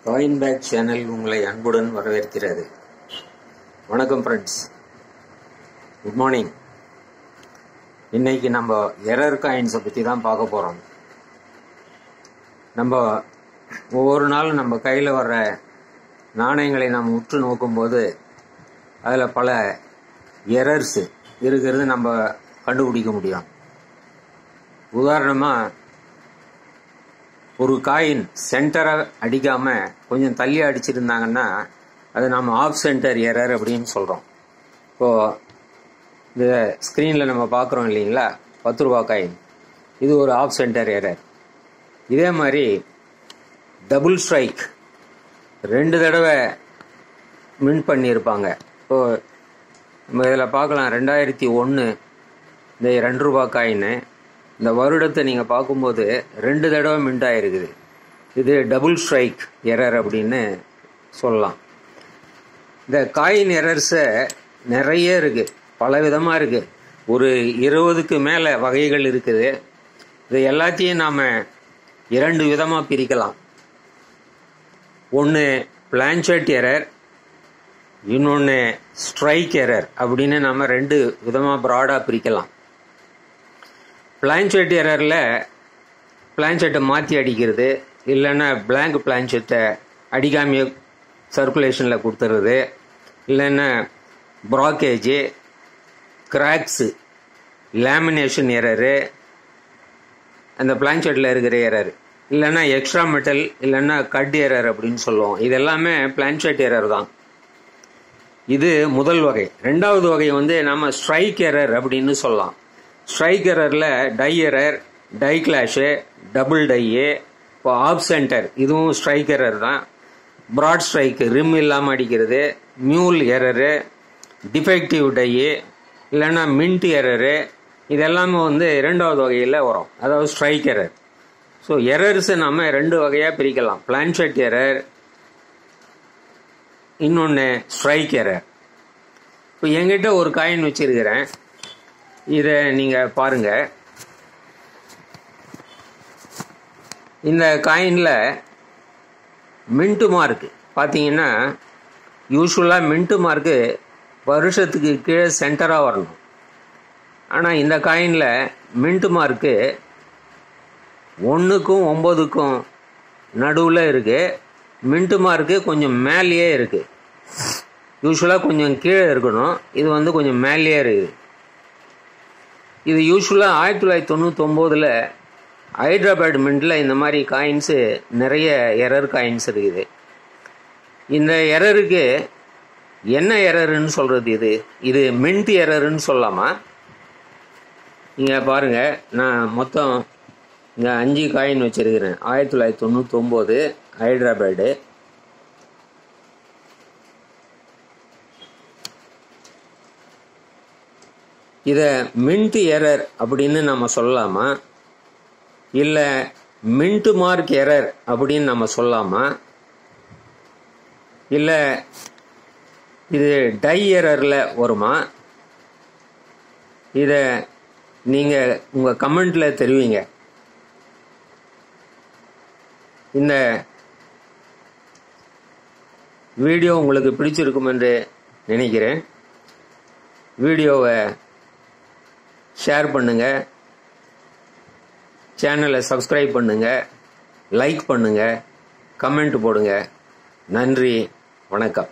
Coin back channel உங்களை அன்புடன் வரவேற்கிறது. வணக்கம் ஃப்ரெண்ட்ஸ், குட் மார்னிங். இன்னைக்கு நம்ம எரர் காயின்ஸை பற்றி தான் பார்க்க போகிறோம். நம்ம ஒவ்வொரு நாளும் நம்ம கையில் வர்ற நாணயங்களை நாம் உற்று நோக்கும்போது அதில் பல எரர்ஸ் இருக்கிறது நம்ம கண்டுபிடிக்க முடியும். உதாரணமாக, ஒரு காயின் சென்டரை அடிக்காமல் கொஞ்சம் தள்ளி அடிச்சிருந்தாங்கன்னா அது நம்ம ஆஃப் சென்டர் எரர் அப்படின்னு சொல்கிறோம். இப்போது இந்த ஸ்க்ரீனில் நம்ம பார்க்குறோம் இல்லைங்களா, 10 ரூபா காயின், இது ஒரு ஆஃப் சென்டர் எரர். இதே மாதிரி டபுள் ஸ்ட்ரைக் 2 தடவை மின் பண்ணியிருப்பாங்க. இப்போது நம்ம இதில் பார்க்கலாம், 2001 இந்த 2 ரூபா காயின், இந்த வருடத்தை நீங்கள் பார்க்கும்போது 2 தடவை மின்ட் ஆகிருக்குது. இது டபுள் ஸ்ட்ரைக் எரர் அப்படின்னு சொல்லலாம். இந்த காயின் எரர்ஸை நிறைய இருக்குது, பல விதமாக இருக்குது. ஒரு 20க்கு மேலே வகைகள் இருக்குது. இது எல்லாத்தையும் நாம் 2 விதமாக பிரிக்கலாம். ஒன்று பிளான்செட் எரர், இன்னொன்று ஸ்ட்ரைக் எரர் அப்படின்னு நாம் 2 விதமாக ப்ராடாக பிரிக்கலாம். பிளான்செட் எரரில் பிளான்செட்டை மாற்றி அடிக்கிறது, இல்லைன்னா பிளாங்க் பிளான்செட்டை அடிக்காமையே சர்க்குலேஷனில் கொடுத்துறது, இல்லைன்னா ப்ராக்கேஜு, கிராக்ஸு, லேமினேஷன் எரரு, அந்த பிளான்செட்டில் இருக்கிற எரர், இல்லைன்னா எக்ஸ்ட்ரா மெட்டல், இல்லைன்னா கட் எரர் அப்படின்னு சொல்லுவோம். இது எல்லாமே பிளான்செட் எரர் தான். இது முதல் வகை. 2வது வகை நம்ம ஸ்ட்ரைக் எரர் அப்படின்னு சொல்லலாம். ஸ்ட்ரைக் எரரில் die error, die clash, double die, இப்போ ஆஃப் சென்டர், இதுவும் ஸ்ட்ரைக் எரர் தான். ப்ராட் ஸ்ட்ரைக்கு, ரிம் இல்லாமல் அடிக்கிறது, மியூல் எரரு, டிஃபெக்டிவ் டையு, இல்லைன்னா மின்ட் எரரு, இதெல்லாமே 2வது வகையில் வரும், அதாவது ஸ்ட்ரைக் எரர். ஸோ எரர்ஸை நம்ம 2 வகையாக பிரிக்கலாம், பிளான்செட் எரர், இன்னொன்று ஸ்ட்ரைக் எரர். இப்போ என்கிட்ட ஒரு காயின் வச்சுருக்கிறேன், இதை நீங்கள் பாருங்கள். இந்த காயினில் மின்ட்டு மார்க்கு பார்த்தீங்கன்னா, யூஸ்வலாக மின்ட்டு மார்க்கு வருஷத்துக்கு கீழே சென்டராக வரணும். ஆனால் இந்த காயினில் மின்ட்டு மார்க்கு 1க்கும் 9க்கும் நடுவில் இருக்குது. மின்ட்டு மார்க்கு கொஞ்சம் மேலேயே இருக்குது. யூஸ்வலாக கொஞ்சம் கீழே இருக்கணும், இது கொஞ்சம் மேலேயே இருக்குது. இது யூஸ்வலாக 1999 ஹைதராபாத் மின்ட்டில் இந்த மாதிரி காயின்ஸு நிறைய எரர் காயின்ஸ் இருக்குது. இந்த எரருக்கு என்ன எரருன்னு சொல்கிறது? இது மின்ட் எரருன்னு சொல்லலாமா? நீங்கள் பாருங்கள், நான் மொத்தம் இங்கே 5 காயின் வச்சுருக்கிறேன். 1999 ஹைதராபாடு. இதை மின்ட் எரர் அப்படின்னு நம்ம சொல்லலாமா, இல்லை மின்ட் மார்க் எரர் அப்படின்னு நம்ம சொல்லலாமா, இல்லை இது டை எரரில் வருமா? இதை நீங்கள் உங்கள் கமெண்ட்டில் தெரிவிங்க. இந்த வீடியோ உங்களுக்கு பிடிச்சிருக்கும் என்று நினைக்கிறேன். வீடியோவை ஷேர் பண்ணுங்கள், சேனலை சப்ஸ்கிரைப் பண்ணுங்கள், லைக் பண்ணுங்கள், கமெண்ட் போடுங்க. நன்றி, வணக்கம்.